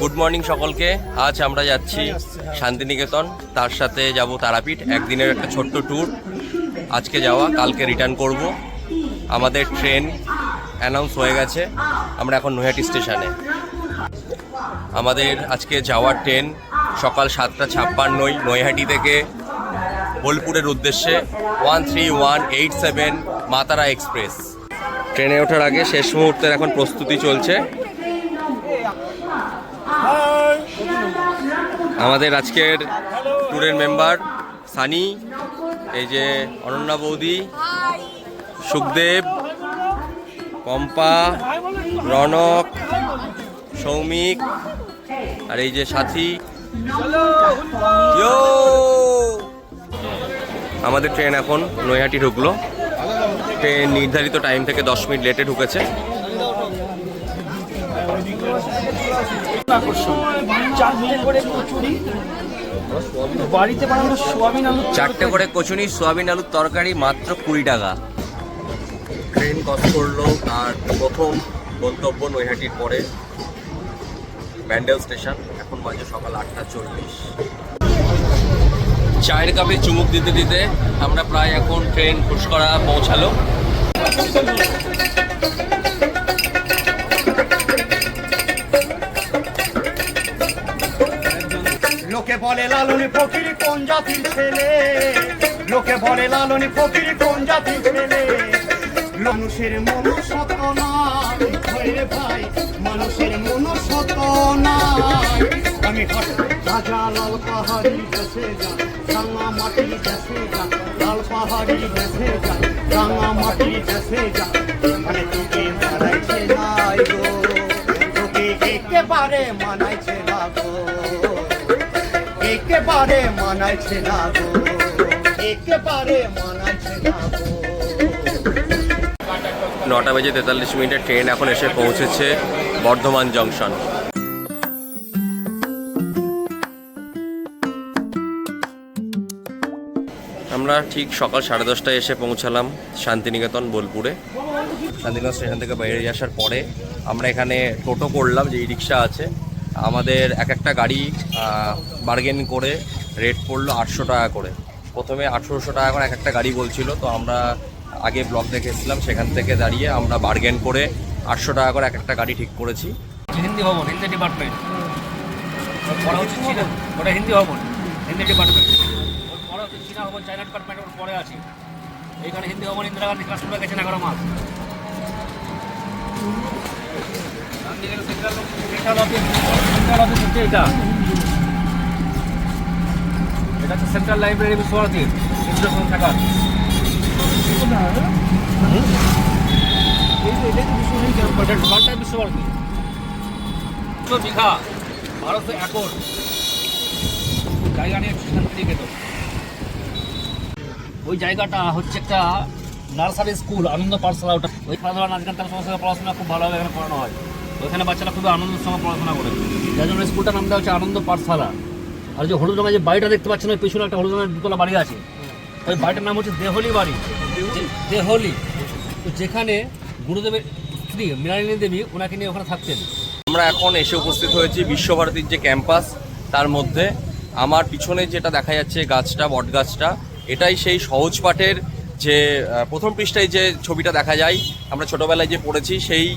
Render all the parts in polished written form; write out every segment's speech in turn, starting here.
Good morning সকলকে। আজ আমরা যাচ্ছি শান্তিনিকেতন, তার সাথে যাব তারাপীঠ। একদিনের একটা ছোট্ট ট্যুর আজকে যাওয়া, কালকে রিটার্ন করব। আমাদের ট্রেন অ্যানাউন্স হয়ে গেছে, আমরা এখন নৈহাটি স্টেশনে। আমাদের আজকে যাওয়ার ট্রেন সকাল 7:56 নৈহাটি থেকে বোলপুরের উদ্দেশ্যে 13187 মাতারা এক্সপ্রেস। ট্রেনে ওঠার আগে শেষ মুহূর্তের এখন প্রস্তুতি চলছে। আমাদের আজকের ট্যুরের মেম্বার সানি, এই যে অনন্যা বৌদি, সুখদেব, পম্পা, রনক, সৌমিক, আর এই যে সাথী। আমাদের ট্রেন এখন নৈহাটি ঢুকলো। ট্রেন নির্ধারিত টাইম থেকে 10 মিনিট লেটে ঢুকেছে। চারটে করে কচুরি, সোয়াবিন আলুর তরকারি, মাত্র 20 টাকা। ট্রেন ক্রস করলো আর প্রথম গন্তব্য নৈহাটির পরে ব্যান্ডেল স্টেশন। এখন বাজে সকাল 8:40। চায়ের কাপে চুমুক দিতে দিতে আমরা প্রায় এখন ট্রেন ঘুষকরা পৌঁছালো। লোকে বলে লালনী ফকির কোন জাতির ছেলে, লোকে বলে লালনী ফকির কোন জাতির ছেলে। মানুষের মন শত নয় ভাই, মানুষের মন শত নয়। আমি রাজা লাল পাহাড়ি দেশে যাই, রাঙা মাটির দেশে যাই, লাল পাহাড়ি দেশে যাই, রাঙা মাটির দেশে যাই। এখানে তোকে মানাইছে নাই গো, তোকে একেবারে মানাইছে না গো, একেবারে মানাইছে না গো, একেবারে মানাইছে না গো। 9:43 ট্রেন এখন এসে পৌঁছেছে বর্ধমান জংশন। আমরা ঠিক সকাল 10:30 এসে পৌঁছালাম শান্তিনিকেতন বোলপুরে। শান্তিনিকেতন স্টেশন থেকে বাইরে আসার পরে আমরা এখানে টোটো করলাম, যে রিক্সা আছে। আমাদের এক একটা গাড়ি বার্গেন করে রেট পড়লো 800 টাকা করে। প্রথমে 1800 টাকা করে এক একটা গাড়ি বলছিল, তো আমরা আগে ব্লগ দেখে এসেছিলাম, সেখান থেকে দাঁড়িয়ে আমরা বার্গেন করে 800 টাকা করে এক একটা গাড়ি ঠিক করেছি। হিন্দি ভবন, হিন্দি ডিপার্টমেন্ট পরে হচ্ছে চীনা, ওটা হিন্দি ভবন, হিন্দি ডিপার্টমেন্ট। ওর পরে হচ্ছে চীনা ভবন, চাইনা ডিপার্টমেন্ট ওর পরে আছে। এইখানে হিন্দি ভবন ইন্দিরা গান্ধী ক্লাস করে গেছেন 11 মাস। সেন্ট্রাল অফিস হচ্ছে এটা, এটা হচ্ছে সেন্ট্রাল লাইব্রেরি বিশ্বভারতী ইন্দ্রসন থাকার। বিশ্বভারতী 100 বিঘা 1200 একর জায়গা নিয়ে শান্তিনিকেতন। ওই জায়গাটা হচ্ছে একটা নার্সারি স্কুল, আনন্দ পাঠশালা। ওটা ওই খেলাধুলা নাচ গান তার সমস্ত পড়াশোনা খুব ভালোভাবে এখানে পড়ানো হয়। ওইখানে বাচ্চারা খুবই আনন্দের সঙ্গে পড়াশোনা করে, যার জন্য স্কুলটার নামটা হচ্ছে আনন্দ পাঠশালা। আর যে হলুদ রঙের যে বাড়িটা দেখতে পাচ্ছেন, ওই পিছনে একটা হলুদ রঙের দুতলা বাড়ি আছে, ওই বাড়িটার নাম হচ্ছে দেহলি বাড়ি। দেহলি, তো যেখানে গুরুদেবের স্ত্রী মৃণালিনী দেবী ওনাকে নিয়ে ওখানে থাকতেন। আমরা এখন এসে উপস্থিত হয়েছি বিশ্বভারতীর যে ক্যাম্পাস, তার মধ্যে আমার পিছনে যেটা দেখা যাচ্ছে গাছটা, বট গাছটা, এটাই সেই সহজ পাঠের যে প্রথম পৃষ্ঠায় যে ছবিটা দেখা যায়, আমরা ছোটোবেলায় যে পড়েছি সেই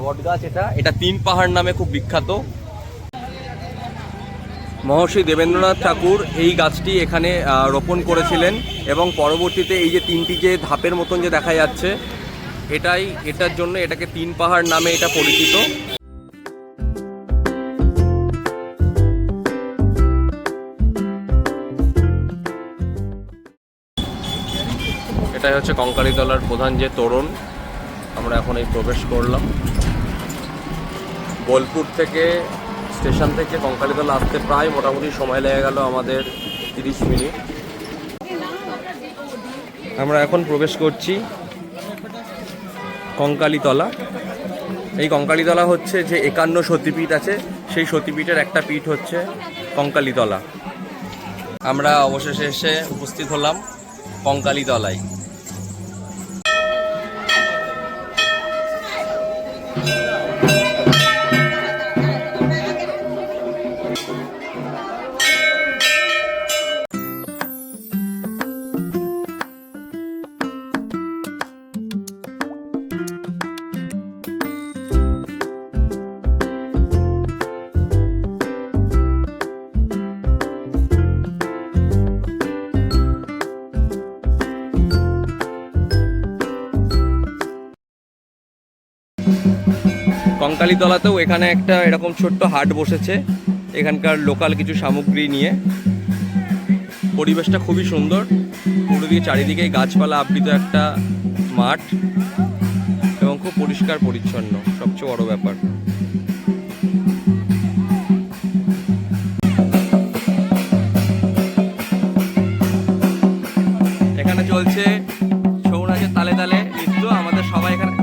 বট গাছ। এটা 3 পাহাড় নামে খুব বিখ্যাত। মহর্ষি দেবেন্দ্রনাথ ঠাকুর এই গাছটি এখানে রোপণ করেছিলেন, এবং পরবর্তীতে এই যে 3টি যে ধাপের মতন যে দেখা যাচ্ছে, এটার জন্য এটাকে 3 পাহাড় নামে এটা পরিচিত। এটাই হচ্ছে কঙ্কালীতলার প্রধান যে তোরণ। আমরা এখন এই প্রবেশ করলাম। বোলপুর থেকে স্টেশন থেকে কঙ্কালীতলা আসতে প্রায় মোটামুটি সময় লেগে গেল আমাদের 30 মিনিট। আমরা এখন প্রবেশ করছি কঙ্কালীতলা। এই কঙ্কালীতলা হচ্ছে যে 51 সতীপীঠ আছে, সেই সতীপীঠের একটা পীঠ হচ্ছে কঙ্কালীতলা। আমরা অবশেষে এসে উপস্থিত হলাম কঙ্কালীতলায়। কঙ্কালীতলাতেও এখানে একটা এরকম ছোট্ট হাট বসেছে এখানকার লোকাল কিছু সামগ্রী নিয়ে। পরিবেশটা খুবই সুন্দর, পুরোদিকে চারিদিকেই গাছপালা আবৃত একটা মাঠ এবং খুব পরিষ্কার পরিচ্ছন্ন, সবচেয়ে বড় ব্যাপার। এখানে চলছে ছৌ নাচের তালে তালে নৃত্য। আমাদের সবাই এখানে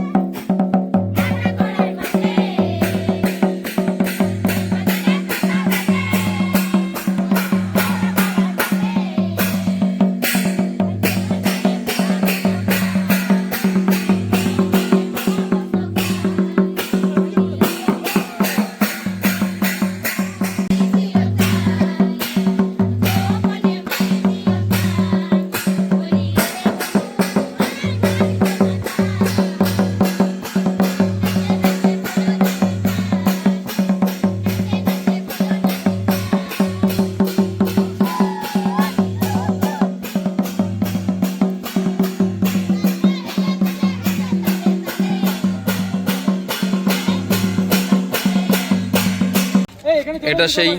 এটা সেই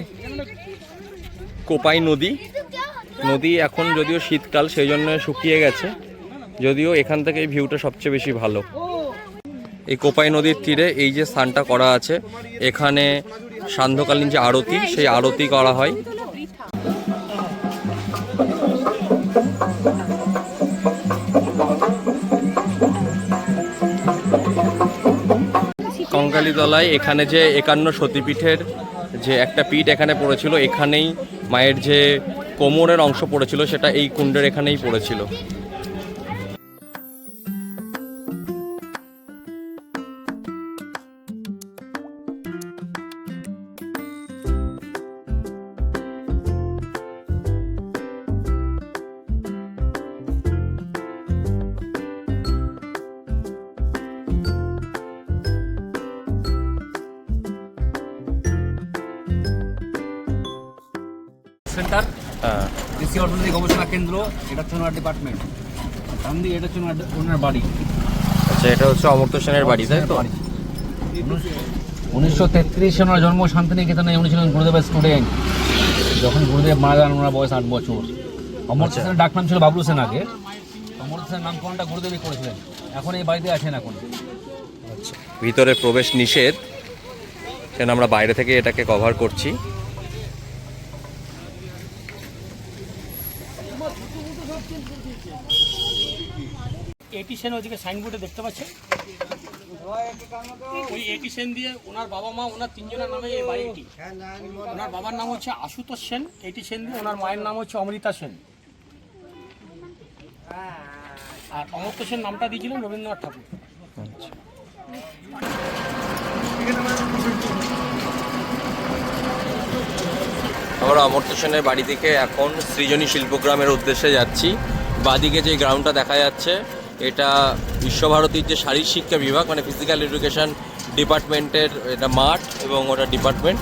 কোপাই নদী। নদী এখন যদিও শীতকাল সেই জন্য শুকিয়ে গেছে, যদিও এখান থেকে এই ভিউটা সবচেয়ে বেশি ভালো। এই কোপাই নদীর তীরে এই যে স্থানটা করা আছে, এখানে সান্ধ্যকালীন যে আরতি, সেই আরতি করা হয়। কঙ্কালীতলায় এখানে যে 51 সতীপীঠের যে একটা পীঠ এখানে পড়েছিল, এখানেই মায়ের যে কোমরের অংশ পড়েছিল সেটা এই কুণ্ডের এখানেই পড়েছিল। সেন্টার, কৃষি অর্থনীতি গবেষণা কেন্দ্র, এটা হচ্ছে ওনার ডিপার্টমেন্ট। গান্ধী, এটা হচ্ছে ওনার বাড়ি। আচ্ছা, এটা হচ্ছে অমর্ত্য সেনের বাড়ি, তাই তো? 1933 ওনার জন্ম শান্তিনিকেতনে। উনি ছিলেন গুরুদেবের স্টুডেন্ট। যখন গুরুদেব মারা যান ওনার বয়স 8 বছর। অমর্ত্য সেনের ডাক নাম ছিল বাবলু সেন আগে। অমর্ত্য সেনের নামকরণটা গুরুদেবই করেছিলেন। এখন এই বাড়িতে আছেন এখন। আচ্ছা, ভিতরে প্রবেশ নিষেধ, সেন আমরা বাইরে থেকে এটাকে কভার করছি। এটি সেন ওইদিকে সাইনবোর্ডে দেখতে পাচ্ছেন, ওই এটি সেন দিয়ে ওনার বাবা মা, ওনার 3 জনের নামে এই বাড়িটি। ওনার বাবার নাম হচ্ছে আশুতোষ সেন, এটি সেন দিয়ে। ওনার মায়ের নাম হচ্ছে অমৃতা সেন। আর অমর্ত্য সেন নামটা দিয়েছিলেন রবীন্দ্রনাথ ঠাকুর। আমরা অমর্ত্য সেনের বাড়ি থেকে এখন সৃজনী শিল্পগ্রামের উদ্দেশ্যে যাচ্ছি। বাদিকে যে গ্রাউন্ডটা দেখা যাচ্ছে, এটা বিশ্বভারতীর যে শারীর শিক্ষা বিভাগ, মানে ফিজিক্যাল এডুকেশন ডিপার্টমেন্টের এটা মাঠ এবং ওটা ডিপার্টমেন্ট।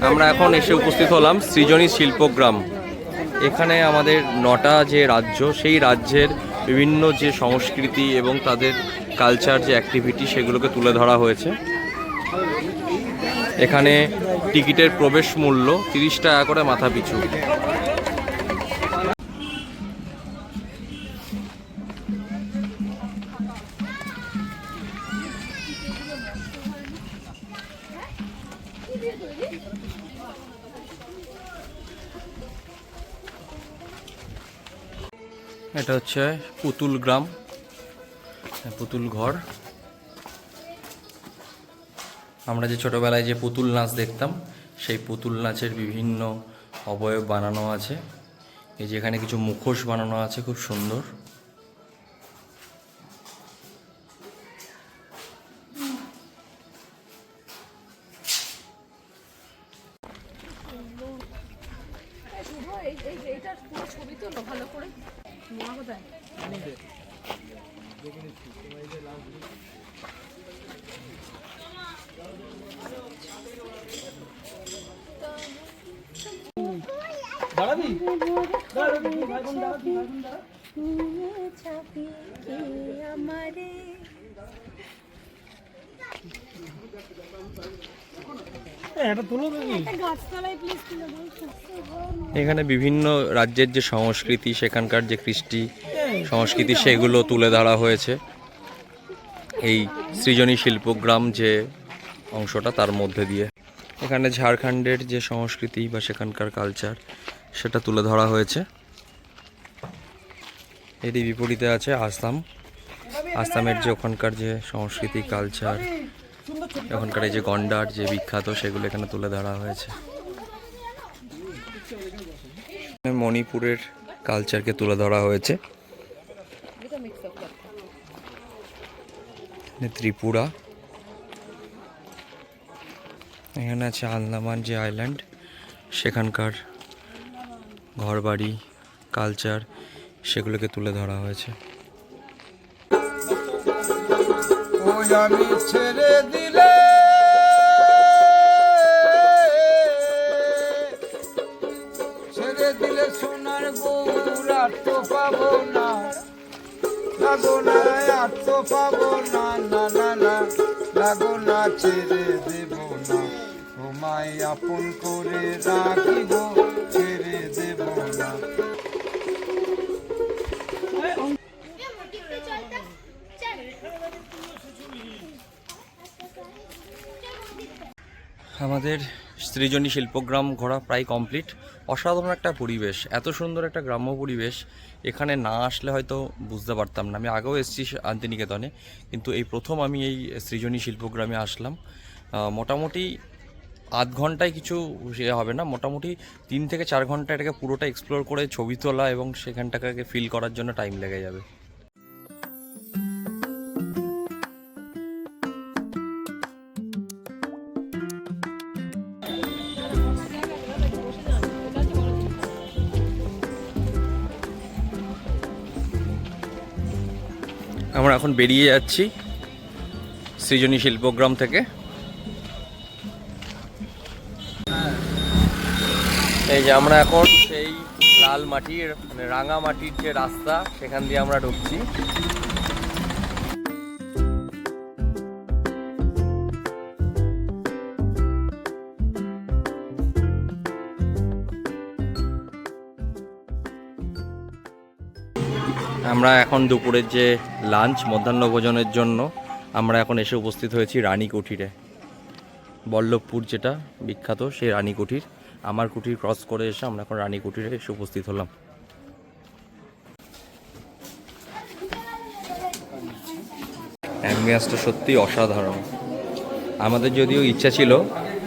আমরা এখন এসে উপস্থিত হলাম সৃজনী শিল্পগ্রাম। এখানে আমাদের 9টা যে রাজ্য, সেই রাজ্যের বিভিন্ন যে সংস্কৃতি এবং তাদের কালচার যে অ্যাক্টিভিটি, সেগুলোকে তুলে ধরা হয়েছে। এখানে টিকিটের প্রবেশ মূল্য 30 টাকা করে মাথা পিছু। এটা হচ্ছে পুতুল গ্রাম, পুতুল ঘর। আমরা যে ছোটবেলায় যে পুতুল নাচ দেখতাম, সেই পুতুল নাচের বিভিন্ন অবয়ব বানানো আছে। এই যে এখানে কিছু মুখোশ বানানো আছে, খুব সুন্দর। ছবি তো ভালো করে দাঁড়াবি গাছতলায় প্লিজ তুলে দাও। এখানে বিভিন্ন রাজ্যের যে সংস্কৃতি, সেখানকার যে কৃষ্টি সংস্কৃতি, সেগুলো তুলে ধরা হয়েছে এই সৃজনী শিল্পগ্রাম যে অংশটা তার মধ্যে দিয়ে। এখানে ঝাড়খণ্ডের যে সংস্কৃতি বা সেখানকার কালচার সেটা তুলে ধরা হয়েছে। এরই বিপরীতে আছে আসাম। আসামের যে ওখানকার যে সংস্কৃতি কালচার, ওখানকার এই যে গন্ডার যে বিখ্যাত, সেগুলো এখানে তুলে ধরা হয়েছে। মণিপুরের কালচারকে তুলে ধরা হয়েছে। ত্রিপুরা, এখানে আছে আন্দামান যে আইল্যান্ড, সেখানকার ঘরবাড়ি কালচার সেগুলোকে তুলে ধরা হয়েছে। ওই আমি ছেড়ে দিলে সোনার বউর আর তো পাবো না, লাগো না আর তো পাবো না, না না না লাগো না, ছেড়ে দেব না, তোমায় আপন করে রাখিব, ছেড়ে দেব না। আমাদের সৃজনী শিল্পগ্রাম ঘোরা প্রায় কমপ্লিট। অসাধারণ একটা পরিবেশ, এত সুন্দর একটা গ্রাম্য পরিবেশ, এখানে না আসলে হয়তো বুঝতে পারতাম না। আমি আগেও এসেছি শান্তিনিকেতনে, কিন্তু এই প্রথম আমি এই সৃজনী শিল্পগ্রামে আসলাম। মোটামুটি আধ ঘন্টায় কিছু হবে না, মোটামুটি 3 থেকে 4 ঘন্টা এটাকে পুরোটা এক্সপ্লোর করে ছবি তোলা এবং সেখানটাকে ফিল করার জন্য টাইম লেগে যাবে। আমরা এখন বেরিয়ে যাচ্ছি সৃজনী শিল্পগ্রাম থেকে। এই যে আমরা এখন সেই লাল মাটির মানে রাঙা মাটির যে রাস্তা, সেখান দিয়ে আমরা ঢুকছি। আমরা এখন দুপুরের যে লাঞ্চ মধ্যাহ্ন ভোজনের জন্য আমরা এখন এসে উপস্থিত হয়েছি রানী কুঠিরে। বল্লভপুর যেটা বিখ্যাত সেই রানী কুঠির, আমার কুঠির ক্রস করে এসে আমরা এখন রানী কুঠিরে এসে উপস্থিত হলাম। অ্যাম্বিয়েন্সটা সত্যি অসাধারণ। আমাদের যদিও ইচ্ছা ছিল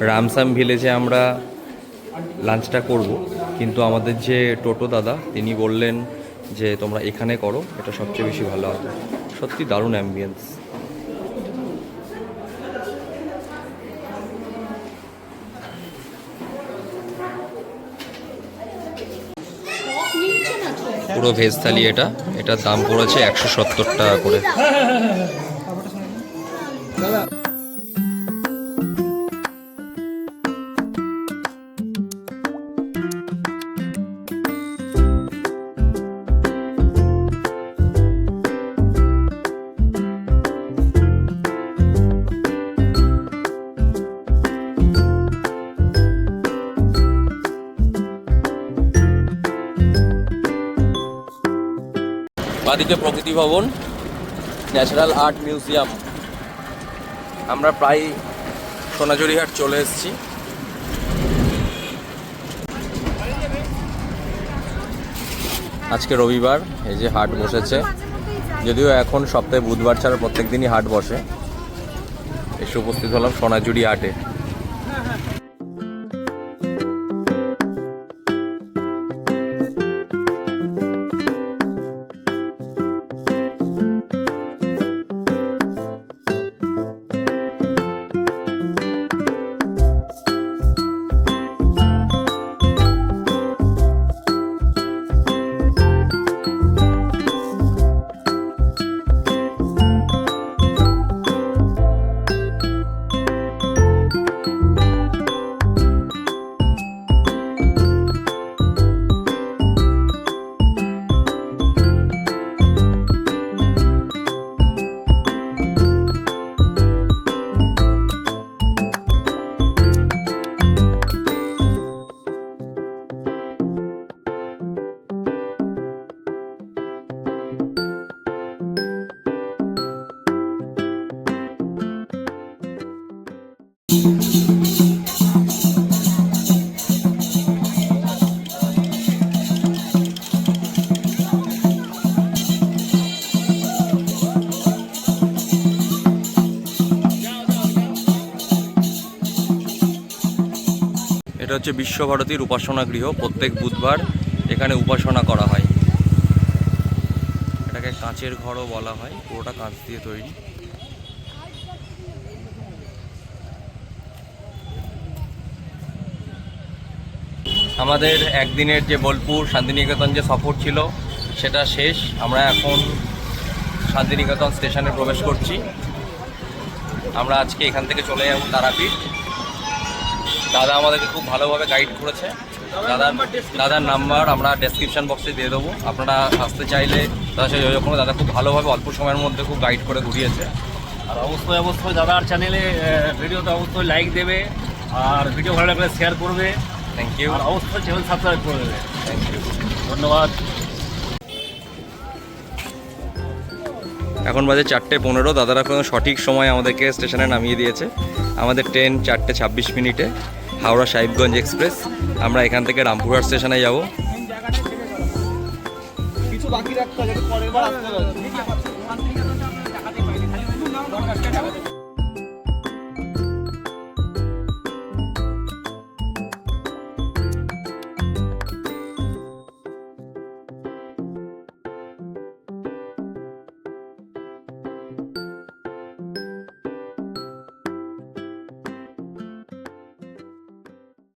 রামসাম ভিলেজে আমরা লাঞ্চটা করব, কিন্তু আমাদের যে টোটো দাদা তিনি বললেন যে তোমরা এখানে করো, এটা সবচেয়ে বেশি ভালো হবে। সত্যি দারুণ অ্যাম্বিয়েন্স। পুরো ভেজ থালি এটা, এটার দাম পড়েছে 170 টাকা করে। বাদিকে প্রকৃতি ভবন, ন্যাচারাল আর্ট মিউজিয়াম। আমরা প্রায় সোনাঝুরিহাট চলে এসেছি। আজকে রবিবার, এই যে হাট বসেছে, যদিও এখন সপ্তাহে বুধবার ছাড়া প্রত্যেক দিনই হাট বসে। এসে উপস্থিত হলাম সোনাঝুরি হাটে। এটা হচ্ছে বিশ্বভারতীর উপাসনা গৃহ। প্রত্যেক বুধবার এখানে উপাসনা করা হয়। এটাকে কাঁচের ঘরও বলা হয়, পুরোটা কাঁচ দিয়ে তৈরি। আমাদের একদিনের যে বোলপুর শান্তিনিকেতন যে সফর ছিল সেটা শেষ। আমরা এখন শান্তিনিকেতন স্টেশনে প্রবেশ করছি। আমরা আজকে এখান থেকে চলে যাব তারাপীঠ। দাদা আমাদেরকে খুব ভালোভাবে গাইড করেছে। দাদার নাম্বার আমরা ডেসক্রিপশন বক্সে দিয়ে দেবো। আপনারা আসতে চাইলে দাদার সাথে যোগাযোগ করুন। দাদা খুব ভালোভাবে অল্প সময়ের মধ্যে খুব গাইড করে ঘুরিয়েছে। আর অবশ্যই দাদার চ্যানেলে ভিডিওতে অবশ্যই লাইক দেবে, আর ভিডিও ভালো লাগলে শেয়ার করবে। Thank you. আর অবশ্যই চ্যানেল সাবস্ক্রাইব করে দেবে। থ্যাংক ইউ, ধন্যবাদ। এখন বাজে 4:15। দাদারা কোনো সঠিক সময় আমাদেরকে স্টেশনে নামিয়ে দিয়েছে। আমাদের ট্রেন 4:26 হাওড়া সাহিবগঞ্জ এক্সপ্রেস। আমরা এখান থেকে রামপুরহাট স্টেশনে যাব। কিছু বাকি রাখতে হবে, পরের বার আসতে হবে।